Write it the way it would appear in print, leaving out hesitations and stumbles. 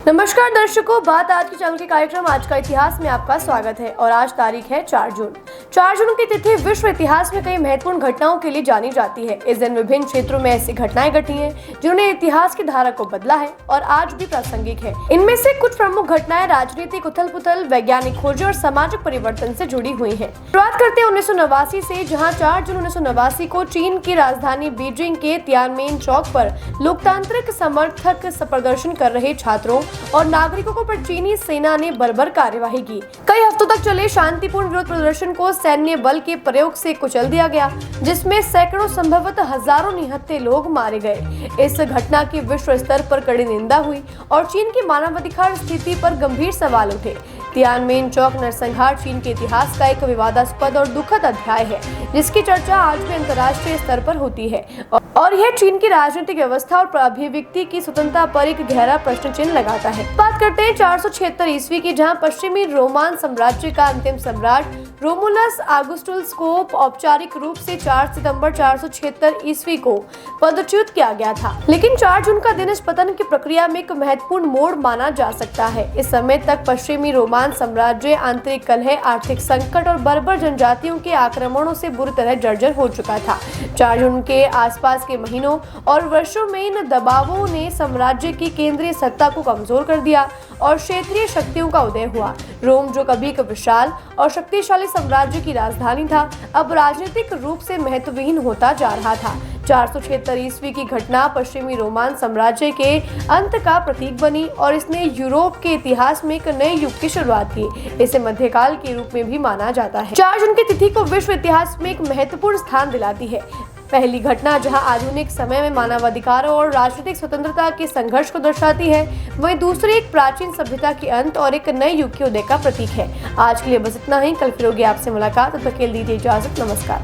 नमस्कार दर्शकों, बात आज के चैनल के कार्यक्रम आज का इतिहास में आपका स्वागत है। और आज तारीख है 4 जून। 4 जून की तिथि विश्व इतिहास में कई महत्वपूर्ण घटनाओं के लिए जानी जाती है। इस दिन विभिन्न क्षेत्रों में ऐसी घटनाएं घटी हैं जिन्होंने इतिहास की धारा को बदला है और आज भी प्रासंगिक है। इनमें से कुछ प्रमुख घटनाएं राजनीतिक उथल-पुथल, वैज्ञानिक खोजें और सामाजिक परिवर्तन से जुड़ी हुई है। शुरुआत करते हैं 1989 से, जहाँ 4 जून 1989 को चीन की राजधानी बीजिंग के तियानमेन चौक पर लोकतांत्रिक समर्थक प्रदर्शन कर रहे छात्रों और नागरिकों पर चीनी सेना ने बर्बर कार्यवाही की। कई हफ्तों तक चले शांतिपूर्ण विरोध प्रदर्शन को सैन्य बल के प्रयोग से कुचल दिया गया, जिसमें सैकड़ों, संभवतः हजारों निहत्थे लोग मारे गए। इस घटना की विश्व स्तर पर कड़ी निंदा हुई और चीन की मानवाधिकार स्थिति पर गंभीर सवाल उठे। तियानमेन चौक नरसंहार चीन के इतिहास का एक विवादास्पद और दुखद अध्याय है, जिसकी चर्चा आज भी अंतर्राष्ट्रीय स्तर पर होती है और यह चीन की राजनीतिक व्यवस्था और अभिव्यक्ति की स्वतंत्रता पर एक गहरा प्रश्न चिन्ह लगाता है। बात करते हैं 476 ईस्वी की, जहां पश्चिमी रोमान साम्राज्य का अंतिम सम्राट रोमुलस ऑगस्टुस को औपचारिक रूप से 4 सितंबर 476 ईस्वी को पदच्युत किया गया था। लेकिन 4 जून का दिन इस पतन की प्रक्रिया में एक महत्वपूर्ण मोड़ माना जा सकता है। इस समय तक पश्चिमी रोमान साम्राज्य आंतरिक कलह, आर्थिक संकट और बर्बर जनजातियों के आक्रमणों से बुरी तरह जर्जर हो चुका था। 4 जून के आसपास के महीनों और वर्षों में इन दबावों ने साम्राज्य की केंद्रीय सत्ता को कमजोर कर दिया और क्षेत्रीय शक्तियों का उदय हुआ। रोम, जो कभी एक विशाल और शक्तिशाली साम्राज्य की राजधानी था, अब राजनीतिक रूप से महत्वहीन होता जा रहा था। 476 ईस्वी की घटना पश्चिमी रोमान साम्राज्य के अंत का प्रतीक बनी और इसने यूरोप के इतिहास में एक नए युग की शुरुआत की। इसे मध्यकाल के रूप में भी माना जाता है। 4 जून की तिथि को विश्व इतिहास में एक महत्वपूर्ण स्थान दिलाती है। पहली घटना जहां आधुनिक समय में मानवाधिकारों और राजनीतिक स्वतंत्रता के संघर्ष को दर्शाती है, वहीं दूसरी एक प्राचीन सभ्यता के अंत और एक नए युग के उदय का प्रतीक है। आज के लिए बस इतना ही। कल फिर होगी आपसे मुलाकात, तब तक के लिए दीजिए इजाजत। नमस्कार।